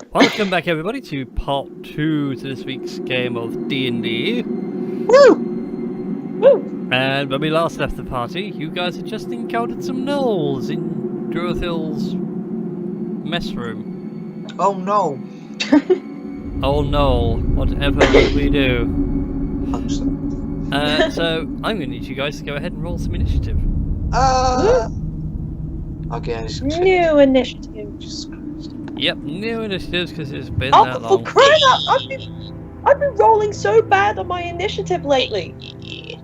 Welcome back, everybody, to part 2 to this week's game of D&D. Woo! Woo! And when we last left the party, you guys had just encountered some gnolls in Druithill's mess room. Oh no! Oh no, whatever will we do? Punch them. So, I'm going to need you guys to go ahead and roll some initiative. Okay. New initiative. Jesus Christ. Yep, new initiatives because it's been Oh, that for long. crying out! I've been rolling so bad on my initiative lately.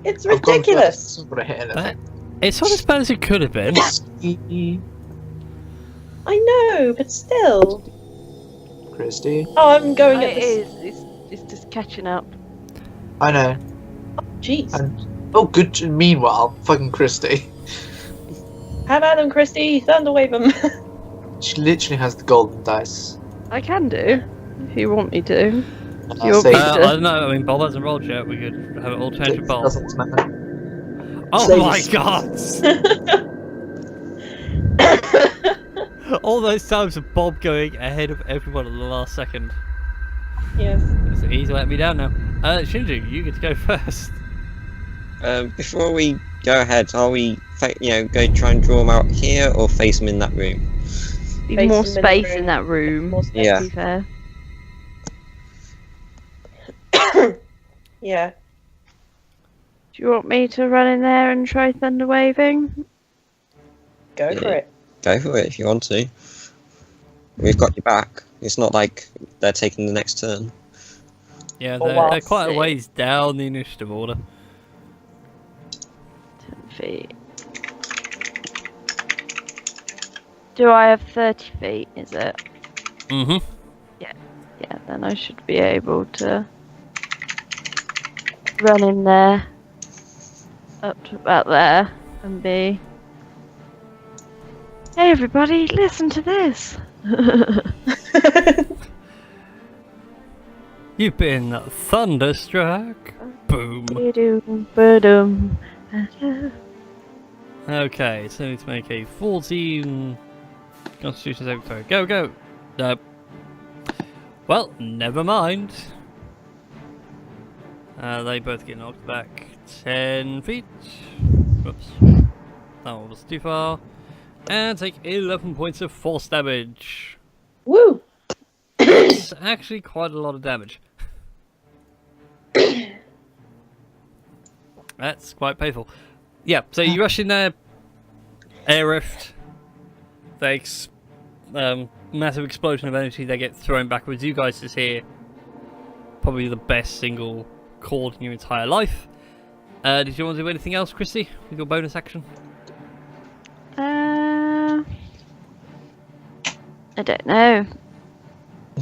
It's ridiculous. I'm gonna hit anything. It's not as bad as it could have been. I know, but still. Christy. Oh, I'm going at It this. is. It's just catching up. I know. Jeez. Oh, good. Meanwhile, fucking Christy. Have at them, Christy. Thunderwave them. She literally has the golden dice. I can do, if you want me to. I You're say better. I don't know, I mean, Bob hasn't rolled yet. We could have it all changed with Bob. doesn't matter. Oh Say my this. god! All those times of Bob going ahead of everyone at the last second. Yes. He's let me down now. Shinji, you get to go first. Before we go ahead, are we, go try and draw them out here or face them in that room? Be Face more them in the space room. in that room. More space. Yeah. To be fair. Yeah. Do you want me to run in there and try thunder waving? Go Yeah. for it. Go for it if you want to. We've got your back. It's not like they're taking the next turn. Yeah, Oh, they're, wow. they're quite a ways down the initiative order. 10 feet. Do I have 30 feet, is it? Mm-hmm. Yeah, then I should be able to run in there up to about there and be. Hey everybody, listen to this! You've been thunderstruck. Boom. Ba-dum. Okay, so need to make a 14 Constitution saving throw. Go! Nope. Well, never mind. They both get knocked back 10 feet. Whoops. That one was too far. And take 11 points of force damage. Woo! It's actually quite a lot of damage. That's quite painful. Yeah, so you rush in there, air rift, massive explosion of energy, they get thrown backwards. You guys just hear probably the best single chord in your entire life. Did you want to do anything else, Christy, with your bonus action? I don't know.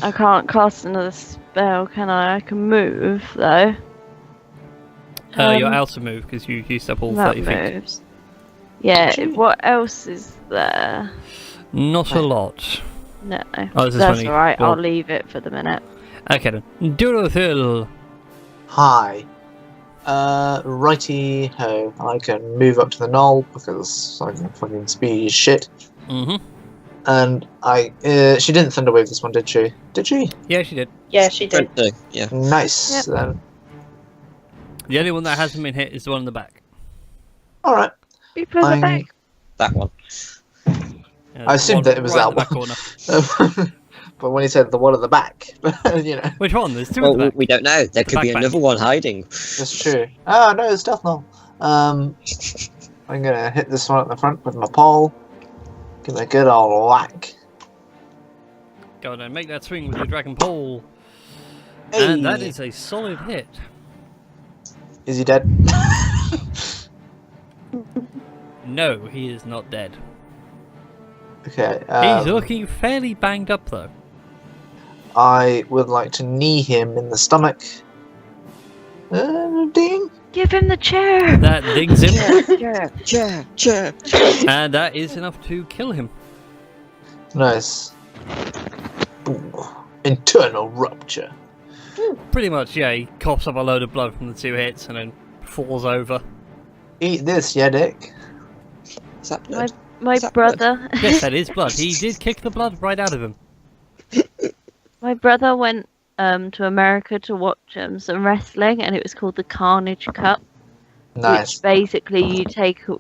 I can't cast another spell, can I? I can move, though. You're out of move because you used up all That 30 feet. moves. Yeah, what else is there? Not a lot. No. Oh, this is That's funny. alright, Well- I'll leave it for the minute. Okay then. Durothil. Hi. Righty ho. I can move up to the knoll because I can fucking speed as shit. Mm-hmm. And she didn't thunderwave this one, did she? Did she? Yeah, she did. Yeah, she did. Yeah. Nice. Yep. Then. The only one that hasn't been hit is the one in the back. All right. You put it back. That one. I assumed that it was right that in the back one. corner. But when he said the one at the back, you know, Which one? There's two Well, at the back. we don't know. There The could be backpack. another one hiding. that's true. Oh no, it's stealth knoll. I'm gonna hit this one at the front with my pole. Give it a good old whack. Go on then, make that swing with your dragon pole. Hey. And that is a solid hit. Is he dead? No, he is not dead. Okay. He's looking fairly banged up though. I would like to knee him in the stomach. Ding. Give him the chair! That dings him, Chair. and that is enough to kill him. Nice. Ooh. Internal rupture. Pretty much, yeah, he coughs up a load of blood from the 2 hits and then falls over. Eat this, yeah, Dick. Is that blood? My Is that blood? brother. Yes, that is blood. He did kick the blood right out of him. My brother went to America to watch some wrestling, and it was called the Carnage Cup. Nice. Which basically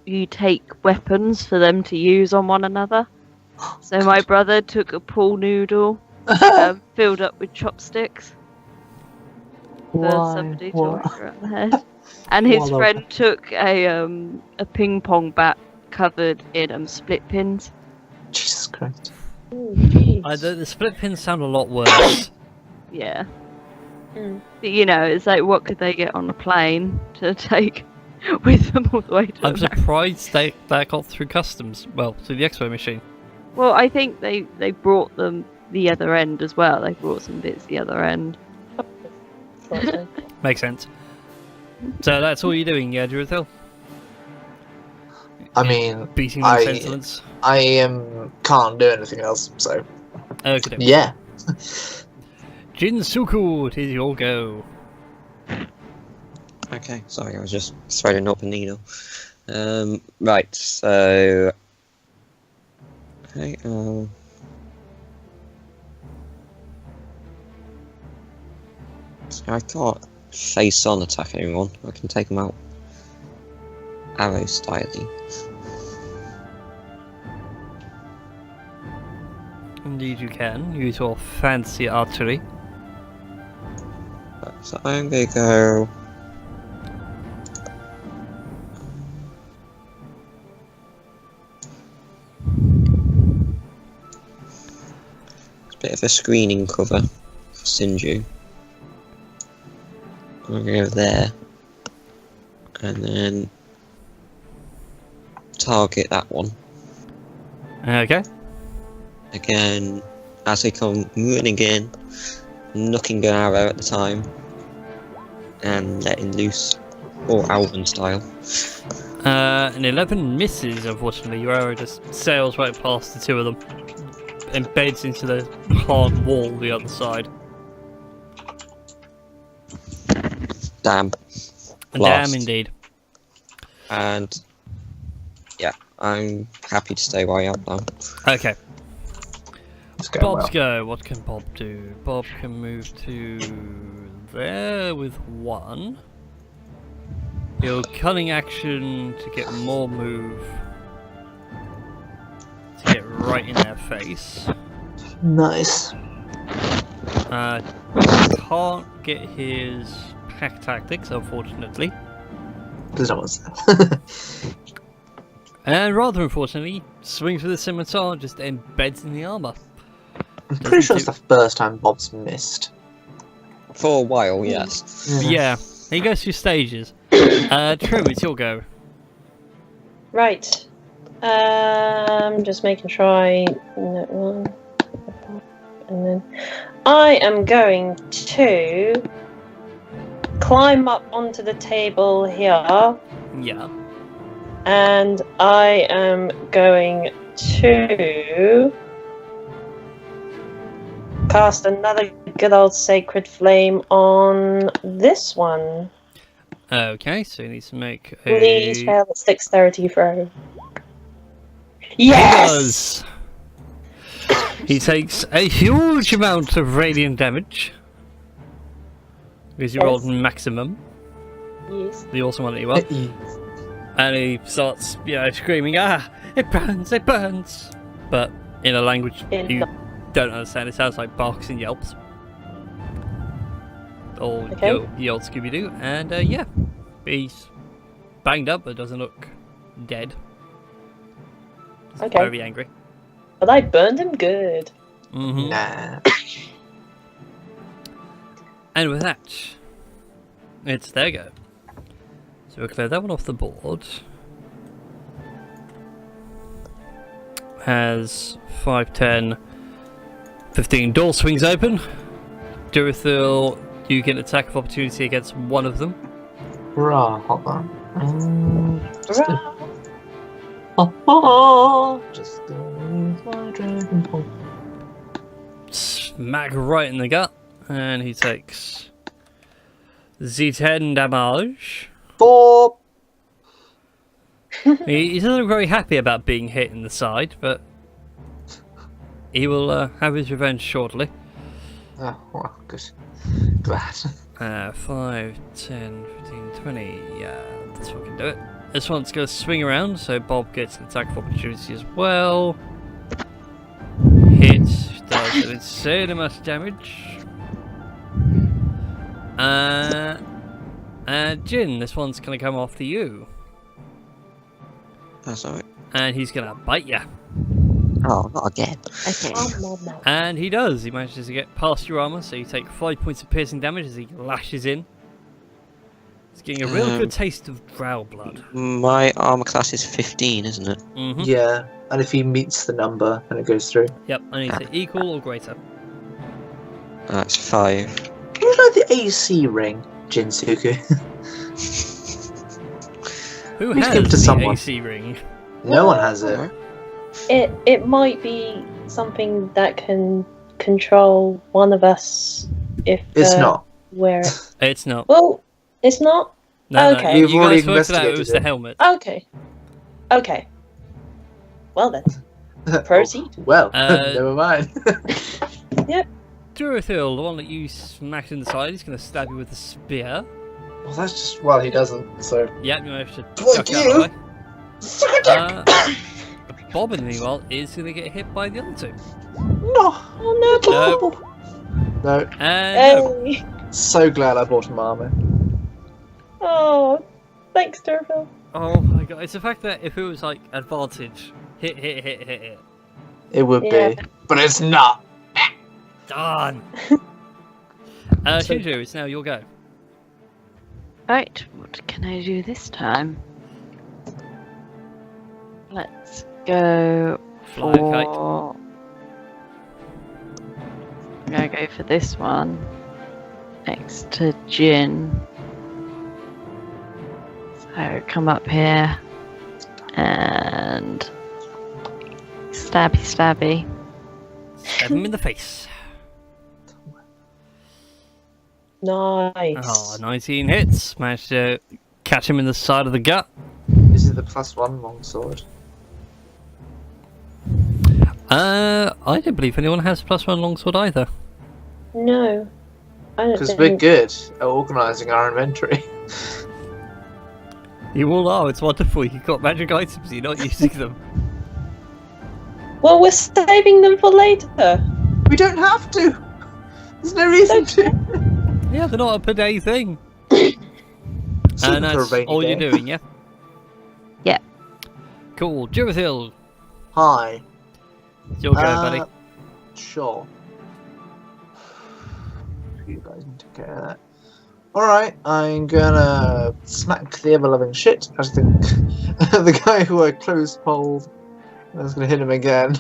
you take weapons for them to use on one another. So my brother took a pool noodle filled up with chopsticks for somebody to whack around the head, and his friend took a ping pong bat covered in split pins. Jesus Christ. Ooh, jeez. The split pins sound a lot worse. Yeah. Mm. But, you know, it's like, what could they get on a plane to take with them all the way to I'm America? surprised that got through customs. Well, through the Expo machine. Well, I think they brought them the other end as well. They brought some bits the other end. Thought so. Makes sense. So that's all you're doing, yeah, Durithil? I mean, Beating them senseless? I can't do anything else, so Okay. yeah. Jinsuku, it is your go. Okay, sorry, I was just threading up a needle. Right, so... Okay, so I can't face-on attack anyone. I can take them out arrow-styling. Indeed you can. Use your fancy archery. So I'm gonna go... It's a bit of a screening cover for SteamedChu. I'm gonna go there. And then... target that one. Okay. Again, as they come running in, knocking an arrow at the time, and letting loose, or Alvin style. An 11 misses, unfortunately. Your arrow just sails right past the two of them. Embeds into the hard wall the other side. Damn. Damn Blast. indeed. And yeah, I'm happy to stay where I am now. Okay. It's going Bob's well. go. What can Bob do? Bob can move to there with one. He'll cunning action to get more move. To get right in their face. Nice. Can't get his pack tactics, unfortunately. There's no one's there. And rather unfortunately, swings with the scimitar, just embeds in the armor. I'm pretty sure it's the first time Bob's missed. For a while, yes. Yeah, he goes through stages. Trim, it's your go. Right. Just making sure I that one. And then I am going to climb up onto the table here, Yeah. and I am going to cast another good old Sacred Flame on this one. Okay, so he needs to make Please a... fail its dexterity throw. He Yes! does! He takes a huge amount of radiant damage. Because he rolled maximum. Yes. The awesome one that he was. And he starts, screaming, "Ah, it burns, it burns!" But in a language you don't understand, it sounds like barks and yelps. Or Okay. yelled Scooby-Doo. And yeah, he's banged up but doesn't look dead. Just Okay. very angry. But I burned him good. Mm-hmm. Nah. And with that, it's their go. So we'll clear that one off the board. Has 5, 10, 15 door swings open. Durithil, you get an attack of opportunity against one of them. Hurrah, hold on. Hurrah! Just gonna use my dragon pole. Smack right in the gut. And he takes Z10 damage. 4. He doesn't look very happy about being hit in the side, but he will have his revenge shortly. Oh, well, good. Glad. 5, 10, 15, 20. Yeah, that's what can do it. This one's going to swing around, so Bob gets an attack of opportunity as well. Hit, does an insane amount of damage. And Jin, this one's going to come after you. That's alright. And he's going to bite you. Oh, not again. Okay. And he does. He manages to get past your armor, so you take 5 points of piercing damage as he lashes in. It's getting a real good taste of drow blood. My armor class is 15, isn't it? Mm-hmm. Yeah, and if he meets the number, then it goes through. Yep, I need to equal or greater. That's 5. You know the AC ring, Jinsuku? Who Please has give it to the someone. AC ring? No one has it. It might be something that can control one of us if It's not. wear it. It's not. Well, it's not? No, Okay. no, We've you already guys worked it out. It investigated was the it. helmet. Okay. Okay. Well then, proceed. Well, Uh, never mind. Durithil, the one that you smacked in the side, he's going to stab you with a spear. Well, that's just... Well, he doesn't, so... Yep, you managed to Fuck duck out of the you. way. Bob, in the meanwhile, is going to get hit by the other two. No! Oh no, No. No. Hey. So glad I bought him armor. Oh, thanks, Durville. Oh my god, it's the fact that if it was like advantage, hit. It would Yeah. be. But it's not. Done! Shinju, it's now your go. Right, what can I do this time? Let's go Fly a kite. for... I'm gonna go for this one. Next to Jin. So come up here. And... Stabby. Stab him in the face. Nice. Oh, 19 hits. Managed to catch him in the side of the gut. Is it the +1 longsword? I don't believe anyone has +1 longsword either. No, I don't Because think. we're good at organising our inventory. You all are, it's wonderful. You've got magic items, you're not using them. Well, we're saving them for later. We don't have to! There's no reason to! Yeah, they're not a per day thing. Save And them for a that's rainy all day. you're doing, yeah? Yeah. Cool. Jurathil, Hi. it's your go, buddy. Sure. You guys need to get that. Alright, I'm gonna smack the ever-loving shit. I think the guy who I close polled. I was gonna hit him again.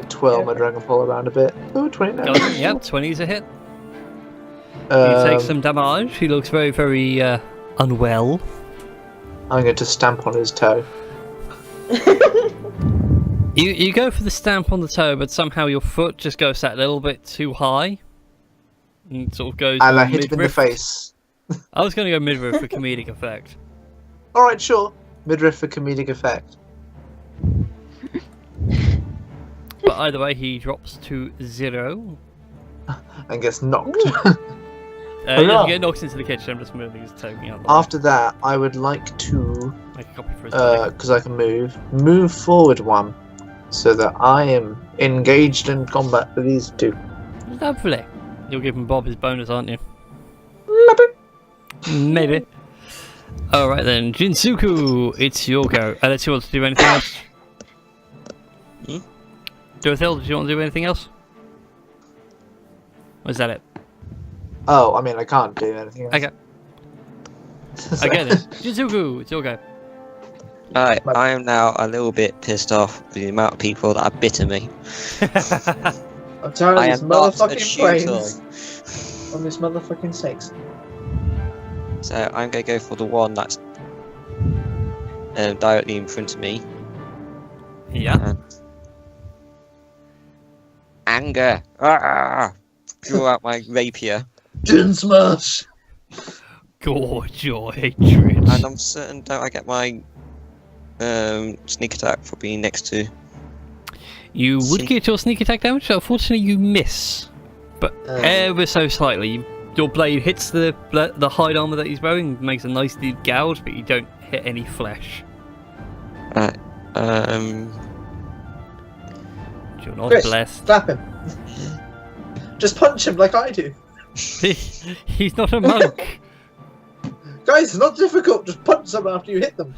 Twirl my dragon pole around a bit. Oh, 20 now. Got him. Yep, 20's a hit. He takes some damage. He looks very, very unwell. I'm going to stamp on his toe. You go for the stamp on the toe, but somehow your foot just goes that little bit too high. And sort of goes. And I hit him in the midriff. face. I was going to go midriff for comedic effect. Alright, sure. Midriff for comedic effect. But either way, he drops to 0. And gets knocked. He doesn't get knocked into the kitchen. I'm just moving his token out. After that, I would like to, Make a copy for his body. because I can move forward one. So that I am engaged in combat with these two. Lovely. You'll give him Bob his bonus, aren't you? Maybe. Alright then, Jinsuku, it's your go. Unless you want to do anything else. Dorothil, do you want to do anything else? Or is that it? Oh, I mean, I can't do anything else. Okay. Okay then. Jinsuku, it's your go. I am now a little bit pissed off with the amount of people that have bitten me. I'm tired I of these am not a motherfucking shoe planes. On these motherfucking snakes. So I'm going to go for the one that's directly in front of me. Yeah. Anger! Draw out my rapier. Gin smash! Gorge your hatred. And I'm certain don't I get my sneak attack for being next to. You would get your sneak attack damage, unfortunately you miss. But ever so slightly. Your blade hits the hide armor that he's wearing, makes a nice deep gouge, but you don't hit any flesh. You're not Chris, blessed. slap him. Just punch him like I do. He's not a monk. Guys, it's not difficult. Just punch someone after you hit them.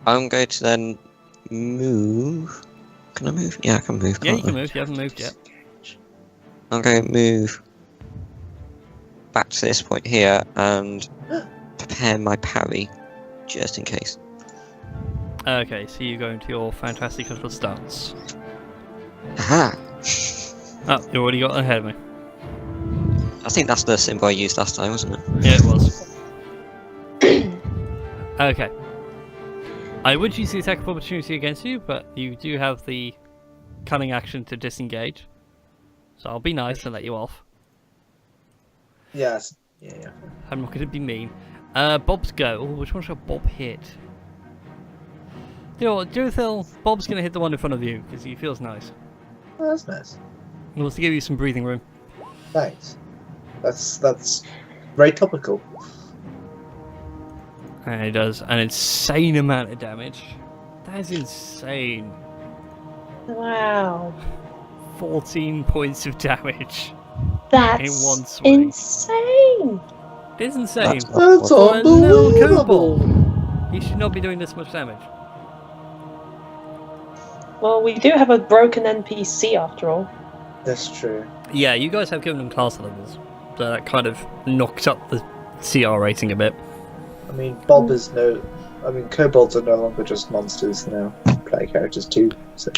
I'm going to then move. Can I move? Yeah, I can move. Yeah, you can't can I? move. You haven't moved yet. I'm going to move back to this point here and prepare my parry, just in case. Okay, so you go into your fantastic little stance. Aha! Oh, you already got ahead of me. I think that's the symbol I used last time, wasn't it? Yeah, it was. Okay. I would use the attack of opportunity against you, but you do have the cunning action to disengage. So I'll be nice and let you off. Yes. Yeah. I'm not going to be mean. Bob's go. Oh, which one should Bob hit? You know what, Jothil, Bob's going to hit the one in front of you, because he feels nice. Oh, that's nice. He wants to give you some breathing room. Thanks. That's very topical. And he does an insane amount of damage. That is insane. Wow. 14 points of damage. That's In one swing. insane. It is insane. That's For a little unbelievable. kobold, he should not be doing this much damage. Well, we do have a broken NPC after all. That's true. Yeah, you guys have given them class levels, so that kind of knocked up the CR rating a bit. I mean, Bob is no. I mean, kobolds are no longer just monsters now. Play characters too. So.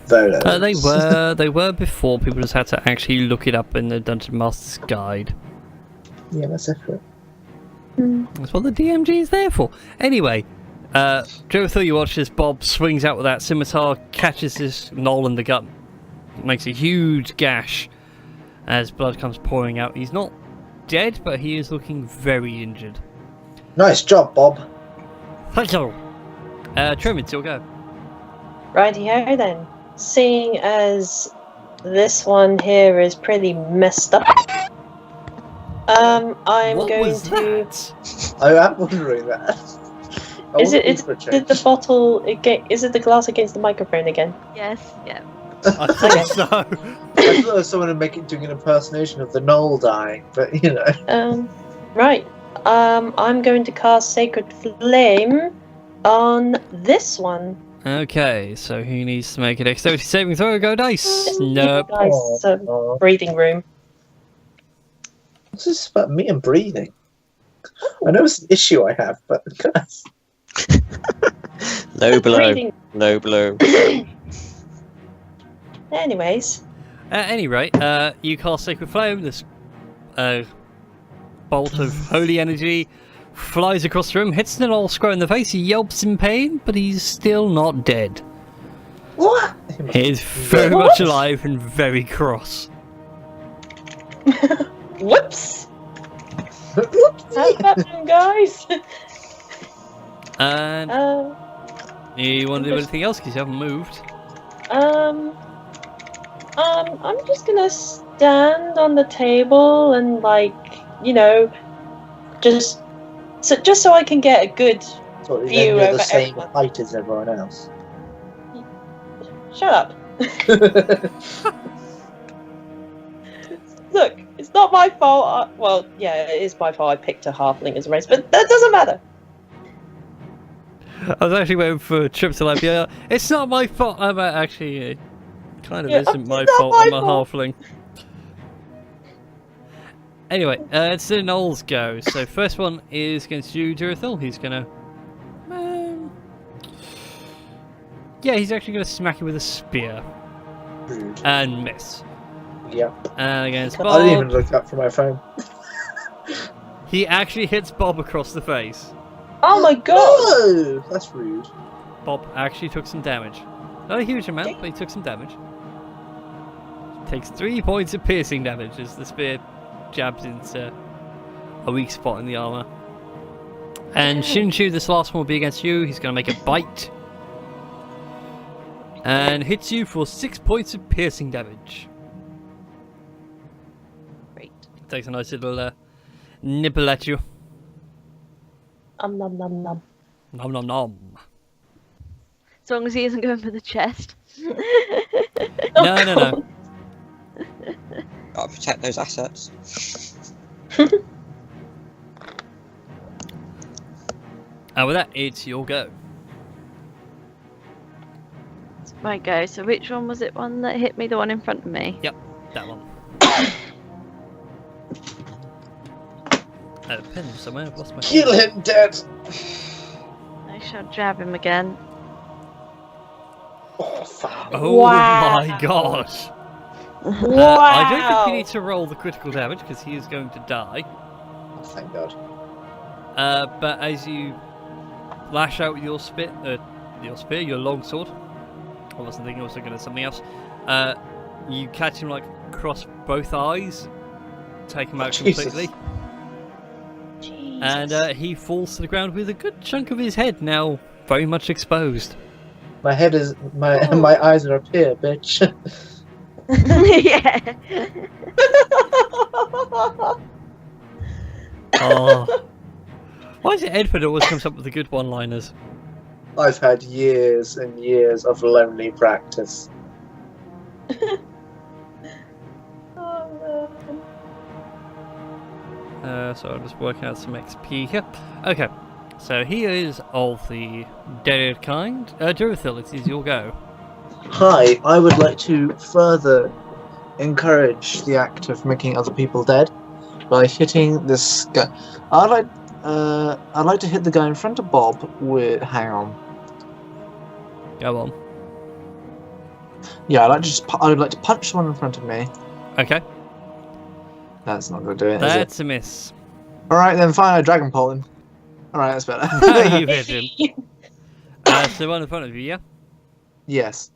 They were before. People just had to actually look it up in the Dungeon Master's Guide. Yeah, that's accurate. That's what the DMG is there for. Anyway, Joe thought you watched as Bob swings out with that scimitar, catches this knoll in the gut, makes a huge gash as blood comes pouring out. He's not dead, but he is looking very injured. Nice job, Bob. Thank you. Trim, it's your go. Righty-ho then. Seeing as this one here is pretty messed up, I'm What going was to. that? I am wondering that. I Is wouldn't it? be for a Did change. the bottle? Is it the glass against the microphone again? Yes, yeah. I thought so. I thought there was someone doing an impersonation of the knoll dying, but you know. Right. I'm going to cast Sacred Flame on this one. Okay, so he needs to make a dexterity saving throw. Go dice. Nope. Guys, Oh. breathing room. This is about me and breathing. I know it's an issue I have, but guys. Low blow. Breathing. Low blow. Anyways, At any rate, you cast Sacred Flame. This bolt of holy energy flies across the room, hits the old square in the face. He yelps in pain, but he's still not dead. What? He is very much alive and very cross. whoops. How's that been, guys? And you want to do anything else because you haven't moved? I'm just gonna stand on the table and, like, you know, just so I can get a good So then view you're over the same everyone. height as everyone else. Shut up. Look, it's not my fault. Well, yeah, it is my fault. I picked a halfling as a race, but that doesn't matter. I was actually waiting for a trip to like, yeah, it's not my fault. I'm actually, it kind of Yeah, isn't it's my not fault. my I'm a fault. halfling. Anyway, it's the Knowles go. So first one is against you, Durithil. He's gonna, yeah, he's actually gonna smack you with a spear Rude. and miss. Yep. And against I didn't even Bob, look up from my phone. he actually hits Bob across the face. Oh my god! Oh, that's rude. Bob actually took some damage. Not a huge amount, but he took some damage. Takes 3 points of piercing damage as the spear jabs into a weak spot in the armor. And SteamedChu, this last one will be against you. He's going to make a bite. and hits you for 6 points of piercing damage. Great. Takes a nice little nibble at you. Nom nom nom. Nom nom nom. As long as he isn't going for the chest. No. Gotta protect those assets. And with that, it's your go. It's my go. So which one was it? One that hit me? The one in front of me? Yep, that one. A pen somewhere. I've lost my. Kill him dead. I shall jab him again. Oh, fuck. Oh Wow. my gosh! Wow. I don't think you need to roll the critical damage because he is going to die. Oh, thank God. But as you lash out with your spear, your long sword. I wasn't thinking, I was thinking of something else. You catch him like across both eyes, take him out Jesus. completely, Jesus. and he falls to the ground with a good chunk of his head now very much exposed. My head is my Oh. my eyes are up here, bitch. Yeah. Oh. Why is it Edward always comes up with the good one-liners? I've had years and years of lonely practice. So I'm just working out some XP here. Okay, so he is of the dead kind. Durithil, it is your go. Hi, I would like to further encourage the act of making other people dead by hitting this guy. I'd like to hit the guy in front of Bob with. Hang on. Go on. Yeah, I would like to punch someone in front of me. Okay, That's not going to do it, is it? that's a miss. All right, then fine. I dragon pole him. All right, that's better. You hit him. So the one in front of you, yeah? Yes.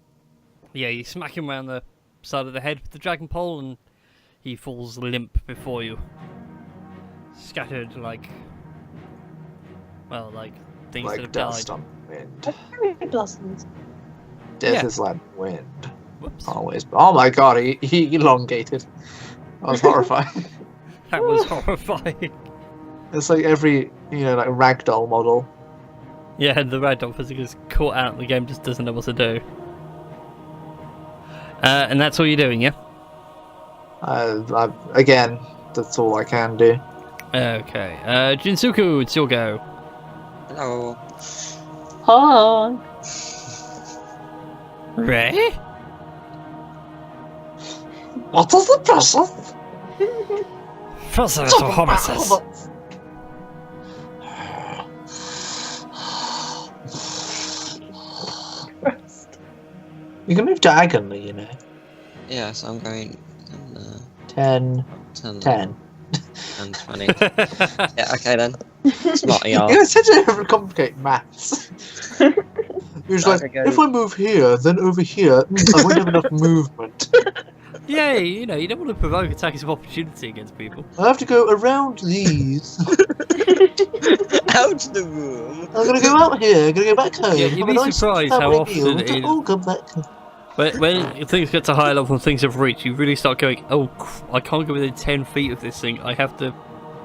Yeah, you smack him around the side of the head with the dragon pole and he falls limp before you. Scattered like... well, like things that Like have dust died. on wind. Cherry blossoms. Death Yeah. is like wind. Whoops. Always. Oh my god, he elongated. That was horrifying. That was horrifying. It's like every, like ragdoll model. Yeah, the ragdoll physics is caught out and the game just doesn't know what to do. And that's all you're doing, yeah? Again, that's all I can do. Okay. Jinsuku, it's your go. Hello. Hi. Ray? What is the process? Process of homices. You can move diagonally, Yeah, so I'm going 10, 10, 10. and 20. Yeah, okay then. Smarty You ass. guys tend to overcomplicate maths. You're just like, Okay. if I move here, then over here, I won't have enough movement. Yeah, you don't want to provoke attacks of opportunity against people. I have to go around these. Out the room! I'm gonna go out here, I'm gonna go back home. Yeah, you'd have a be nice surprised how family often meal, it to is- all come back home. When things get to higher level and things have reached, you really start going, oh, I can't go within 10 feet of this thing. I have to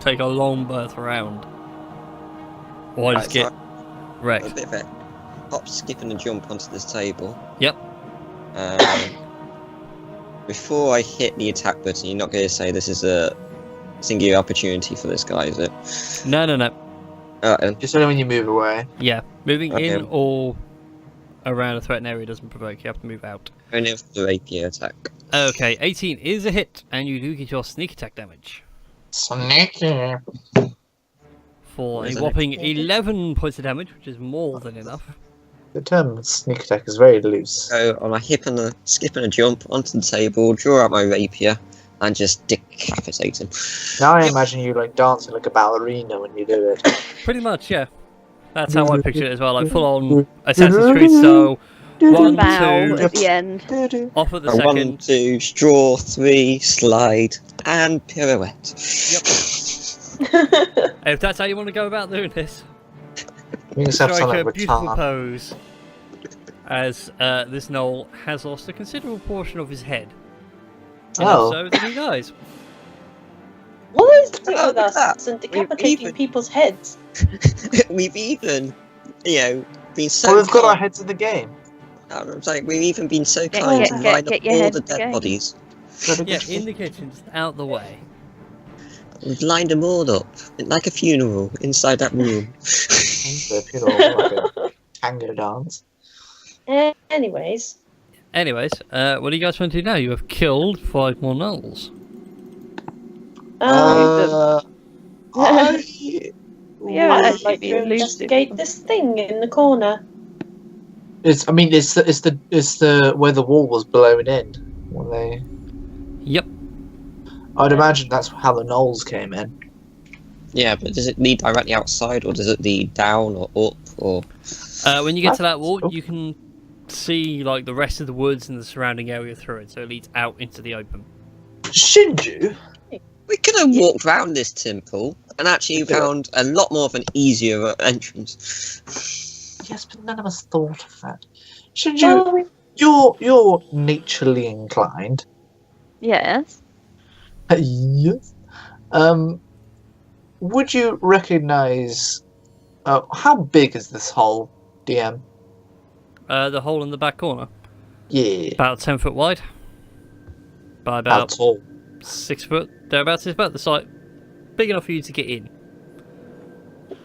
take a long berth around. Or I just get A wrecked. bit of a hop, skip, and a jump onto this table. Yep. Before I hit the attack button, you're not going to say this is a singular opportunity for this guy, is it? No. Alright then. Just only when you move away. Yeah, moving Okay. in or around a threatened area doesn't provoke. You have to move out. Only for the rapier attack. Okay, 18 is a hit, and you do get your sneak attack damage Sneaky. for a Isn't it? whopping 11 points of damage, which is more than enough. The term sneak attack is very loose. So on a hip and a skip and a jump onto the table, draw out my rapier, and just decapitate him. Now I imagine you like dancing like a ballerina when you do it. Pretty much, yeah. That's how I picture it as well, like full on Assassin's Creed style. 1, Bow 2, at the end. off at the A 1, second. 2, straw, 3, slide, and pirouette. If that's how you want to go about doing this, You just have to strike sound a like beautiful Ratan. pose. as this gnoll has lost a considerable portion of his head. Oh. So then he dies. What is it Oh, with look at us that. and decapitating Even- people's heads? We've even, been so. Well, we've got our kind- heads in the game. I'm saying we've even been so Get- kind get- to get- line get up your all head the in the dead game. bodies. Yeah, in the kitchen, just out the way. We've lined them all up like a funeral inside that room. Like a tango dance. Anyways, Anyways, what do you guys want to do now? You have killed 5 more gnolls. Yeah, I'd actually like be to elusive. investigate this thing in the corner. It's the where the wall was blown in when they. Yep. I'd imagine that's how the gnolls came in. Yeah, but does it lead directly outside, or does it lead down or up, or? When you get to that wall, Oh. you can see like the rest of the woods and the surrounding area through it, so it leads out into the open. SteamedChu? We could have walked round this temple and actually found a lot more of an easier entrance. Yes, but none of us thought of that. SteamedChu, you're naturally inclined. Yes. Yes. Would you recognise? How big is this hole, DM? The hole in the back corner, Yeah. about 10 foot wide, by How about tall? 6 foot thereabouts. It's about the size, big enough for you to get in,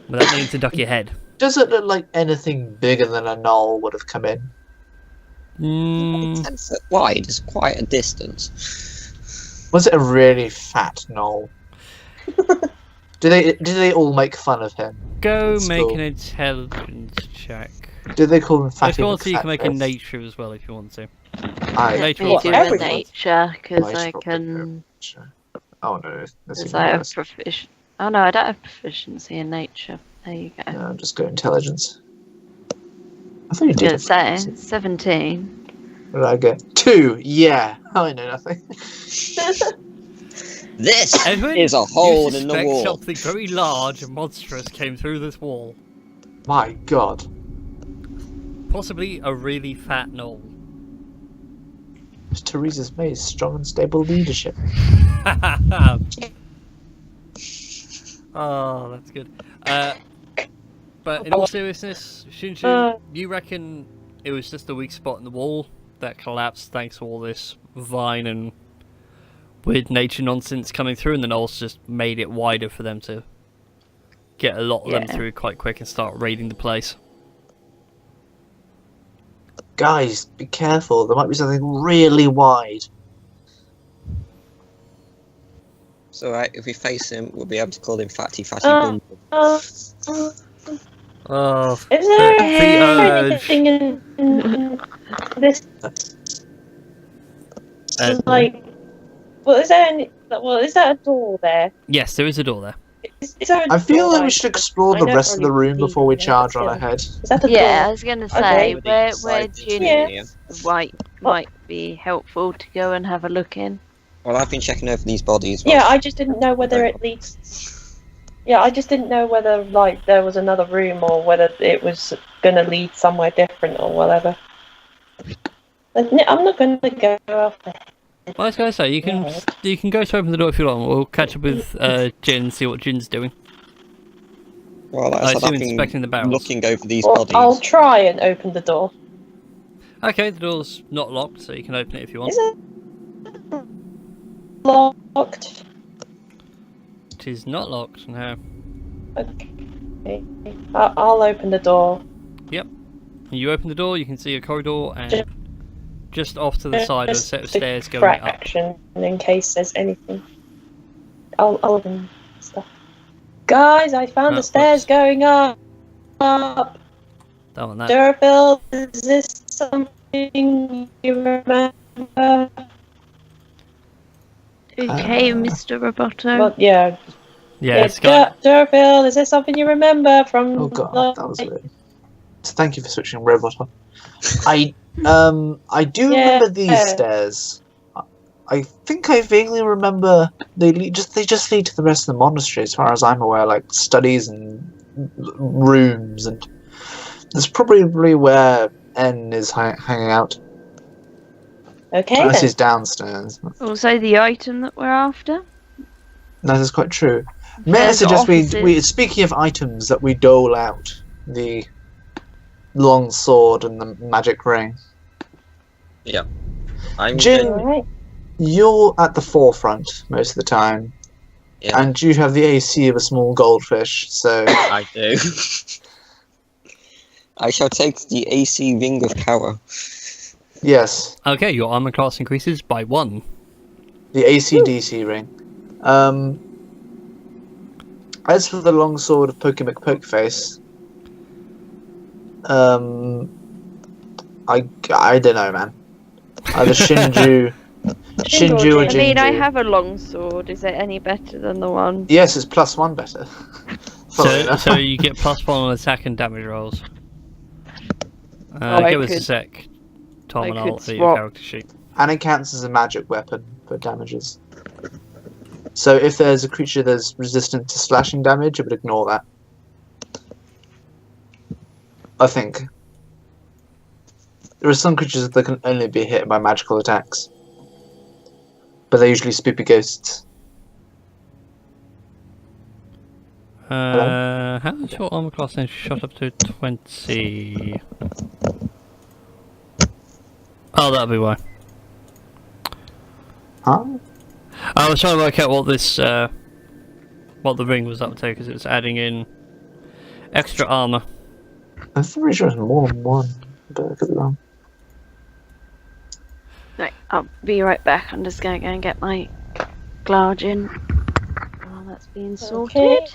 without needing to duck your head. Does it look like anything bigger than a gnoll would have come in? 10 foot wide is quite a distance. Was it a really fat gnoll? Did they all make fun of him? Go That's make cool. an intelligence check. Did they call him If Fatty you want to, you can make a McFatface? nature as well if you want to. Aye. Nature Me or do Well, a everyone- nature because Nice I topic, can. Oh no, that's Because even I have worse. proficiency. Oh no, I don't have proficiency in nature. There you go. No, just go intelligence. I thought you I did. was gonna have say proficiency. 17. What did I get? 2. Yeah, I know nothing. This Edwin, is a hole in the suspect wall. something very large and monstrous came through this wall. My God. Possibly a really fat gnoll. Teresa's maze, strong and stable leadership. Oh, that's good. But in all seriousness, SteamedChu, you reckon it was just a weak spot in the wall that collapsed thanks to all this vine and weird nature nonsense coming through, and the gnolls just made it wider for them to get a lot of them Yeah. through quite quick and start raiding the place. Guys, be careful. There might be something really wide. It's alright, if we face him, we'll be able to call him Fatty Uh, Bum. Oh, Is there the urge. anything in this? Like, well, is there any? Well, is there a door there? Yes, there is a door there. Is there a I feel door, like we should explore I the don't rest of the really room believe before we in it, charge but on still. ahead. Is that a Yeah, I door? was gonna Okay. say where Jin Yeah. might be helpful to go and have a look in. Well, I've been checking over these bodies. Yeah, I just didn't know whether it leads. Yeah, I just didn't know whether like there was another room or whether it was gonna lead somewhere different or whatever. But I'm not gonna go off there. Well, I was going to say, you can go to open the door if you want. We'll catch up with Jin and see what Jin's doing. Well, I I assume said, inspecting the I've barrels. been looking over these Well, bodies. I'll try and open the door. Okay, the door's not locked, so you can open it if you want. Is it locked? It is not locked, no. Okay. I'll open the door. You open the door, you can see a corridor, and just off to the side, a set of stairs going up. Fraction, in case there's anything. I'll open stuff. Guys, I found the stairs going up. Don't want that. Durafil, is this something you remember? Okay, Mr. Roboto. Well, yeah. Yeah, Sky. Durafil, is this something you remember from? Oh God, that was weird. So thank you for switching robot on. I do remember these stairs. I think I vaguely remember they just lead to the rest of the monastery, as far as I'm aware, like studies and rooms, and that's probably where N is hanging out. Okay Unless then. he's downstairs. Also, the item that we're after. No, that's quite true. May I There's suggest offices. we, speaking of items, that we dole out the long sword and the magic ring. I'm Jin- going- Alright. You're at the forefront most of the time, Yeah, and you have the AC of a small goldfish, so I do. I shall take the AC ring of power. yes, Okay, your armor class increases by 1. the AC/DC ring. As for the long sword of Pokey McPokeface, I don't know, man. Either Shinju or Shinju. I mean, I Jinju. have a long sword. Is it any better than the one? Yes, it's +1 better. Funnily enough. So you get +1 on attack and damage rolls. I Give us a could- sec, Tom, I and could I'll see your swap. character sheet. And it counts as a magic weapon for damages. So if there's a creature that's resistant to slashing damage, it would ignore that. I think. There are some creatures that can only be hit by magical attacks. But they're usually spoopy ghosts. How is your armor class then shot up to 20? Oh, that'll be why. Huh? I was trying to work out what this, what the ring was up to, because it was adding in extra armor. I'm pretty sure it's more than one. But I could be wrong. Right, I'll be right back. I'm just going to go and get my Glargin while that's being sorted.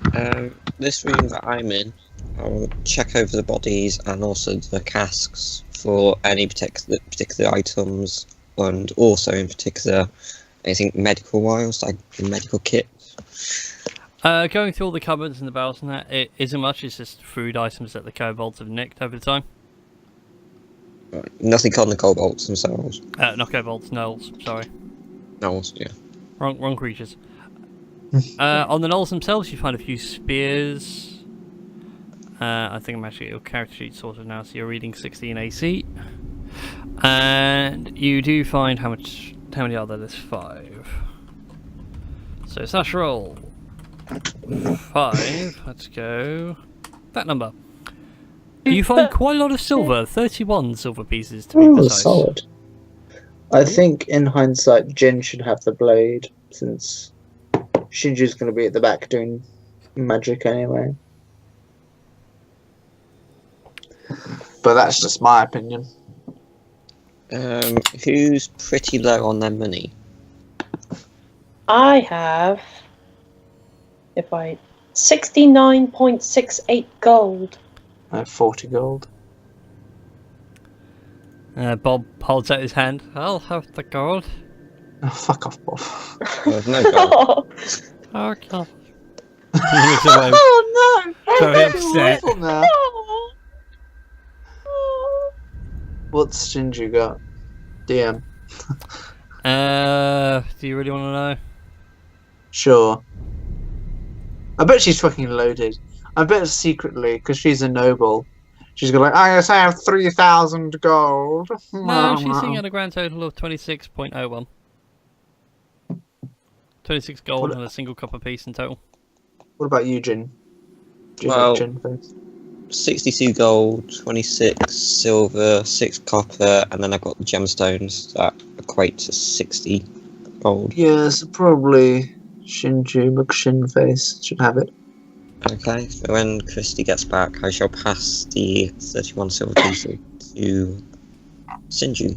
Okay. This room that I'm in, I'll check over the bodies and also the casks for any particular items, and also in particular anything medical-wise, like the medical kit. Going through all the cupboards and the barrels and that, it isn't much, it's just food items that the kobolds have nicked over the time. Nothing on the kobolds themselves. Not kobolds, gnolls, sorry. No, yeah. Wrong creatures. On the gnolls themselves, you find a few spears. I think I'm actually at your character sheet sorted now, so you're reading 16 AC. And you do find how many are there? There's 5. So slash roll. 5. Let's go. That number. You find quite a lot of silver. 31 silver pieces to be precise. solid. I think in hindsight, Jin should have the blade, since Shinju's going to be at the back doing magic anyway. But that's just my opinion. Who's pretty low on their money? I have 69.68 gold. I have 40 gold. Bob holds out his hand. I'll have the gold. Oh, fuck off, Bob. There's no gold. Okay. He looks away. Oh no! Very upset. Now. What's Shinju got? DM. Do you really want to know? Sure. I bet she's fucking loaded. I bet secretly, because she's a noble, she's got like, I guess I have 3,000 gold. No, she's sitting at a grand total of 26.01. 26 gold What- and a single copper piece in total. What about you, Jin? Do you Well- have Jin face? 62 gold, 26 silver, 6 copper, and then I've got the gemstones that equate to 60 gold. Yes, probably Shinju McShinface should have it. Okay, so when Christy gets back, I shall pass the 31 silver pieces to Sinju.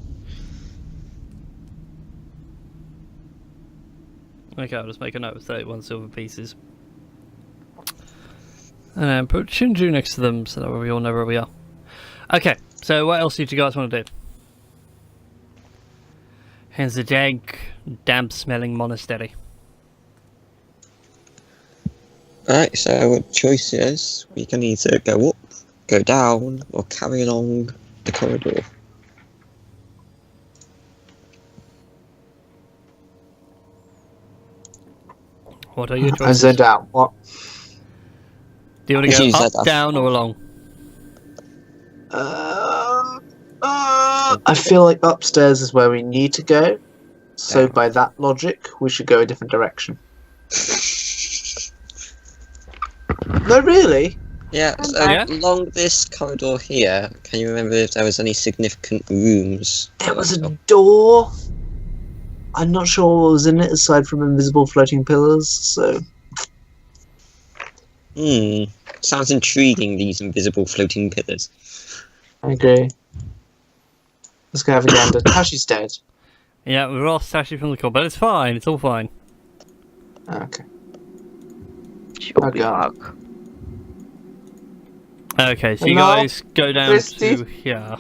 Okay, I'll just make a note of 31 silver pieces. And then put Shinju next to them so that we all know where we are. Okay, so what else did you guys want to do? Here's the dank, damp-smelling monastery. Alright, so what choice is, we can either go up, go down, or carry along the corridor. What are your I choices? zoned out. What? Do you want to She go said up, that. down, or along? I feel like upstairs is where we need to go. So Yeah. by that logic, we should go a different direction. No, really? Yeah, so Yeah. along this corridor here, can you remember if there was any significant rooms? There was a door. I'm not sure what was in it aside from invisible floating pillars. So Sounds intriguing, these invisible floating pillars. I agree. Let's go have a gander. Tashi's dead. Yeah, we lost Tashi from the call, but it's fine. It's all fine. Okay. She'll be God. back. Okay, so you Hello? guys go down Christy? to here.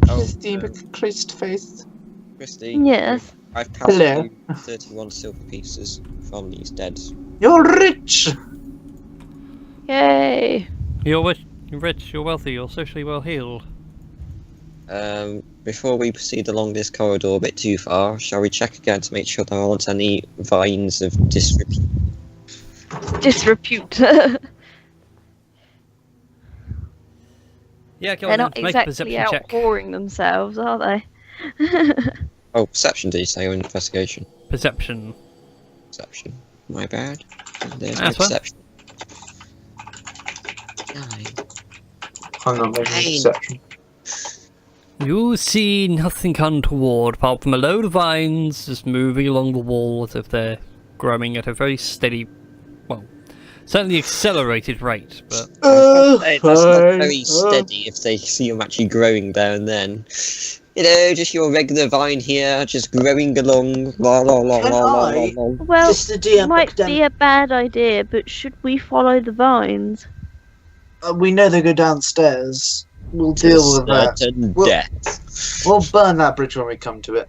Christy, Christ face. Christy, Yes. I've passed Hello. you 31 silver pieces from these dead. You're rich. Yay. You're rich, you're wealthy, you're socially well heeled. Before we proceed along this corridor a bit too far, shall we check again to make sure there aren't any vines of disrepute? Disrepute. Yeah, go They're on not then, make a exactly perception out check. whoring themselves, are they? Oh, perception, did you say, or investigation? Perception. Perception. My bad. There's That's my fine. perception. 9. Hang on, making a Hey. perception. You see nothing untoward apart from a load of vines just moving along the wall as if they're growing at a very steady, well, certainly accelerated rate, but Hey, that's not very steady if they see them actually growing there and then. You know, just your regular vine here, just growing along. La, la, la, Can la, la, I? la, la. Well, Just the DM might be a bad idea, but should we follow the vines? We know they go downstairs. We'll deal with that. Certain Well- death. We'll burn that bridge when we come to it.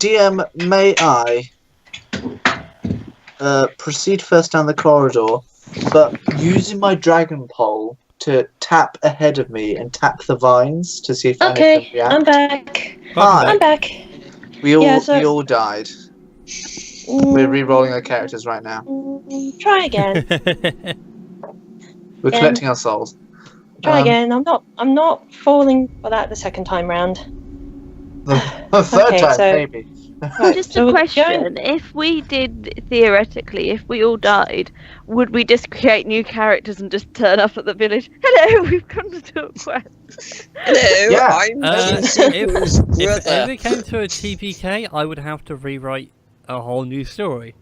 DM, may I proceed first down the corridor, but using my dragon pole to tap ahead of me and tap the vines to see if any of Okay, them react. I'm back. Hi. I'm back. We all Yeah, so- we all died. We're re-rolling our characters right now. Try again. We're Yeah. collecting our souls. Try again. I'm not falling for that the second time round. The third Okay, time, so- maybe. Just So a we're question: going- if we did theoretically, if we all died, would we just create new characters and just turn up at the village? Hello, we've come to do a quest. Hello, Yeah. I'm if Shinsuke's if brother. it came to a TPK, I would have to rewrite a whole new story.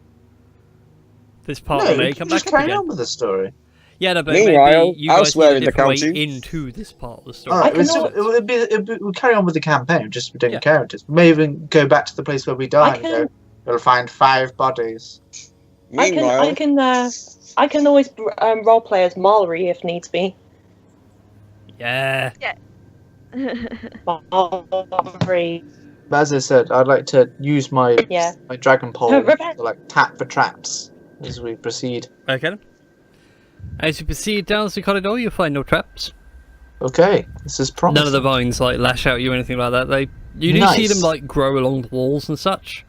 This part No, may you come can just back up carry again. on with the story. Yeah, no, but Meanwhile, maybe you guys elsewhere need a in the different way county- into this part of the story. Alright, can so al- we'll carry on with the campaign, just with different Yeah. characters. We may even go back to the place where we died I and can- go, we'll find 5 bodies. Meanwhile, I can always roleplay as Mallory if needs be. Yeah. Mallory. But as I said, I'd like to use my Yeah. my dragon pole Rebecca. to like tap for traps as we proceed. Okay. then. As you proceed down the corridor, you'll find no traps. Okay, this is promising. None of the vines like lash out at you or anything like that. You do see Nice. them like grow along the walls and such,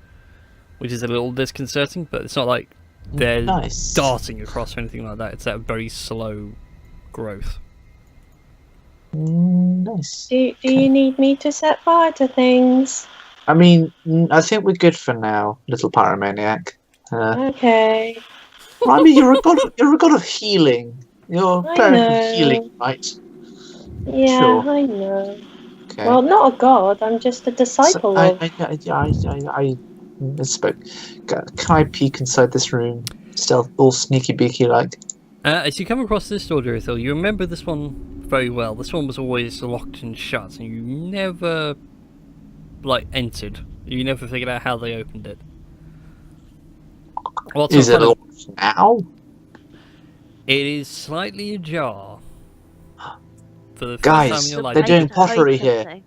which is a little disconcerting. But it's not like they're Nice. darting across or anything like that. It's that very slow growth. Nice. Do you need me to set fire to things? I mean, I think we're good for now, little pyromaniac. Okay. I mean, you're a god of healing. You're I cleric know. of healing, right? Yeah, Sure. I know. Okay. Well, not a god. I'm just a disciple So, of. I misspoke. Can I peek inside this room? Stealth, all sneaky beaky like. As you come across this door, Durithil, you remember this one very well. This one was always locked and shut, and you never, entered. You never figured out how they opened it. What's Is it funny- locked now? It is slightly ajar. For the first Guys, time in your life, they're doing Hide pottery something.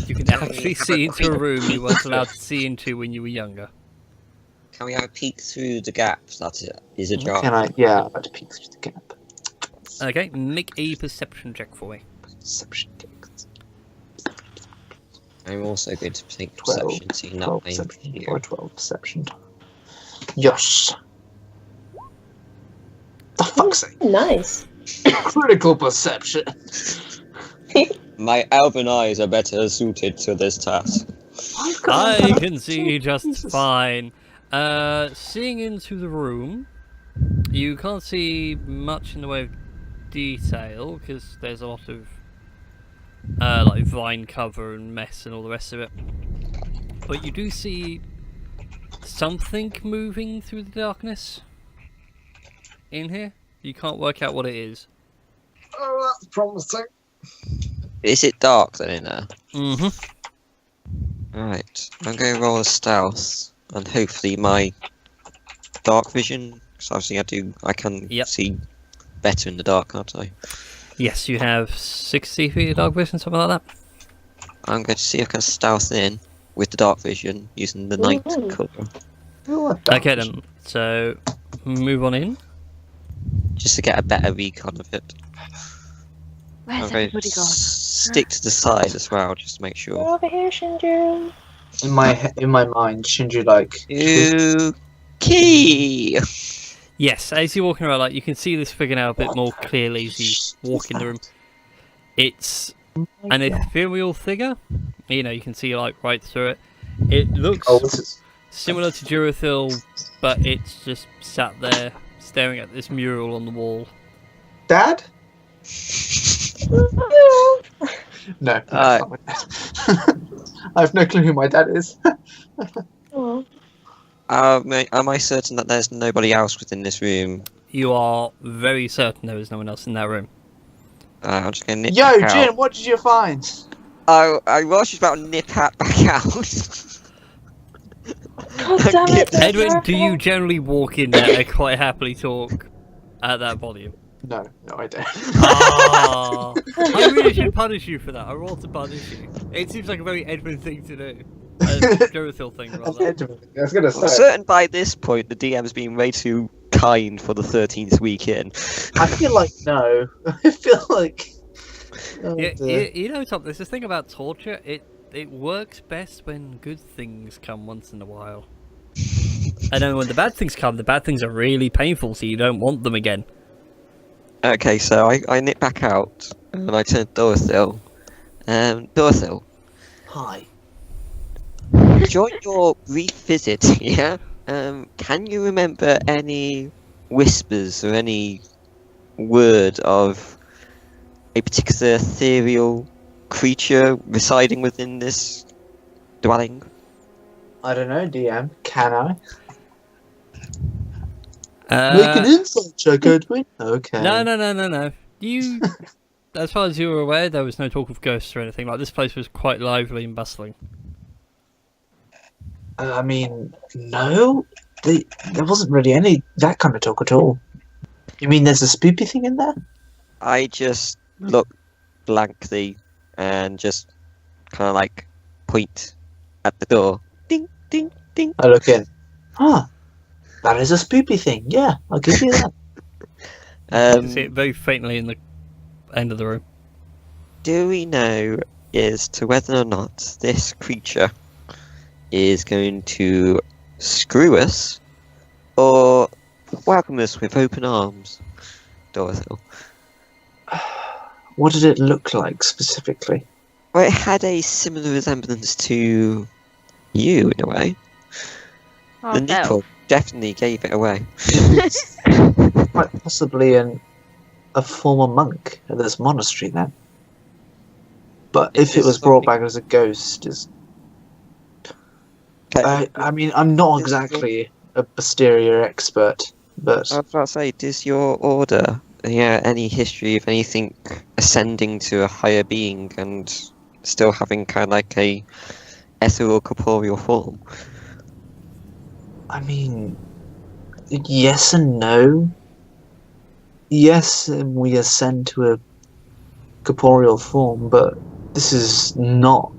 you can actually see into a room you weren't allowed to see into when you were younger. can we have a peek through the gap that is a jar? Can I? Yeah, I'd like to peek through the gap. Okay, make a perception check for me. Perception. I'm also going to take 12, perception, seeing that 12 I'm perception here. or 12 perception. Yes. The fuck's sake. Nice. Critical perception. My elven eyes are better suited to this task. I can see just fine. Seeing into the room, you can't see much in the way of detail because there's a lot of like vine cover and mess and all the rest of it. But you do see something moving through the darkness in here. You can't work out what it is. Oh, that's promising. Is it dark then in there? Mm-hmm. Alright, I'm going to roll a stealth, and hopefully my dark vision, because obviously I can see better in the dark, can't I? Yes, you have 60 feet of dark vision, something like that. I'm going to see if I can stealth in with the dark vision using the night colour. Okay then, so move on in. Just to get a better recon of it. Where's I'm going everybody to gone? stick to the side as well, just to make sure. Over here, Shinju. In my mind, Shinju like. Key. Yes, as you're walking around, like you can see this figure now a bit more clearly as you walk in the room. It's an ethereal figure. You know, you can see like right through it. It looks similar to Jurathil, but it's just sat there staring at this mural on the wall. Dad? No. I have no clue who my dad is. Oh. Am I certain that there's nobody else within this room? You are very certain there is no one else in that room. I'm just going to nip Yo, back Jin, out. what did you find? I was just about to nip back out. God damn it, Edwin, do you generally walk in there and quite happily talk at that volume? No, I don't. Ah, I really should punish you for that. I want to punish you. It seems like a very Edwin thing to do. A Jurathil thing, rather. I was gonna I'm say. certain by this point the DM's been way too kind for the 13th week in. I feel like no. I feel like. Oh, You know, Tom, there's this thing about torture. It works best when good things come once in a while. And then when the bad things come, the bad things are really painful, so you don't want them again. Okay, so I nip back out and I turn to Dorothyl. Dorothyl, Hi. during your brief visit here, can you remember any whispers or any word of a particular ethereal creature residing within this dwelling? I don't know, DM. Can I? Make an insight check, Edwin. Okay. No. You, as far as you were aware, there was no talk of ghosts or anything. Like, this place was quite lively and bustling. I mean, no. There wasn't really any that kind of talk at all. You mean there's a spoopy thing in there? I just look blankly and just kind of like point at the door. Ding, ding, ding. I look in. Huh. That is a spoopy thing. Yeah, I'll give you that. You can see it very faintly in the end of the room. Do we know as to whether or not this creature is going to screw us or welcome us with open arms, Dorothy? What did it look like specifically? Well, it had a similar resemblance to you in a way. Oh, The no. nipple definitely gave it away. Quite possibly a former monk at this monastery then. But if it was brought back as a ghost, I mean, I'm not exactly a posterior expert, but I was about to say, does your order any history of anything ascending to a higher being and still having kind of like a ethereal corporeal form? I mean, yes and no. Yes, we ascend to a corporeal form, but this is not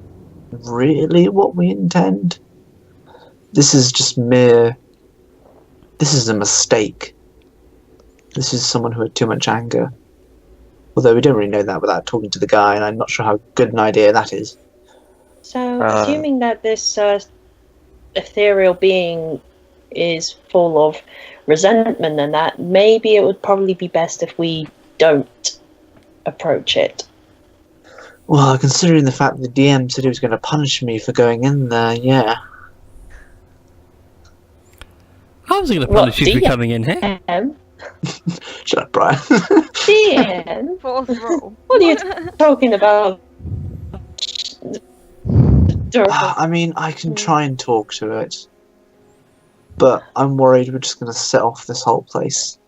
really what we intend. This is just mere... This is a mistake. This is someone who had too much anger. Although we don't really know that without talking to the guy, and I'm not sure how good an idea that is. So, assuming that this ethereal being is full of resentment and that, maybe it would probably be best if we don't approach it. Well, considering the fact that the DM said he was going to punish me for going in there, yeah. I was going to What, punish you for DM? coming in here. Shut up, Brian. DM? Fourth roll. What are you talking about? I mean, I can try and talk to it. But I'm worried we're just going to set off this whole place.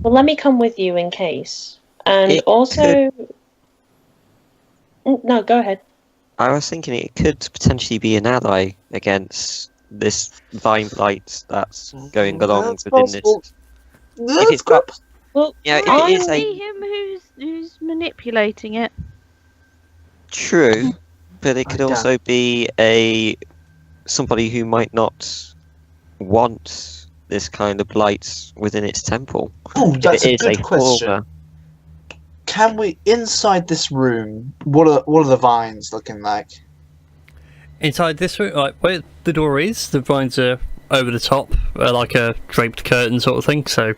Well, let me come with you in case. And It also... No, go ahead. I was thinking it could potentially be an ally against this vine blight that's going along That's within possible. this. That's it's got- good. Well, Yeah, if I it is See a him who's manipulating it. true, but it could I also be somebody who might not want this kind of blight within its temple. Oh, that's If a it is good question. Horror, Can we, inside this room, what are the vines looking like? Inside this room, like where the door is, the vines are over the top, like a draped curtain sort of thing. So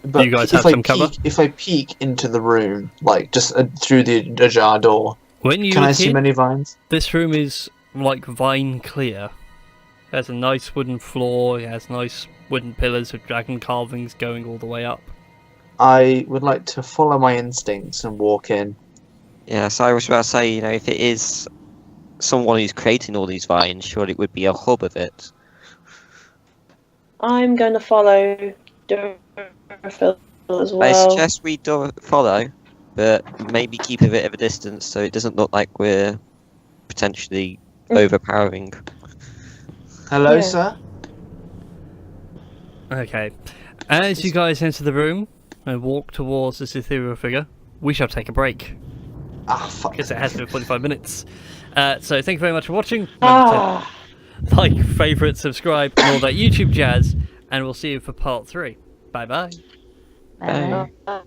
But you guys if have I some cover? If I peek into the room, like just through the ajar door, when you can I see hit, many vines? this room is like vine clear. It has a nice wooden floor. It has nice wooden pillars with dragon carvings going all the way up. I would like to follow my instincts and walk in. yeah. So I was about to say, if it is someone who's creating all these vines, surely it would be a hub of it. I'm going to follow Durafil as I well. suggest we do follow, but maybe keep a bit of a distance so it doesn't look like we're potentially overpowering. Hello, Yeah. sir. Okay. As you guys enter the room and walk towards this ethereal figure, we shall take a break Ah, fuck. because it has been 45 minutes. So thank you very much for watching. Remember Ah. to like, favourite, subscribe, and all that YouTube jazz, and we'll see you for part 3. Bye bye. Bye. Ah.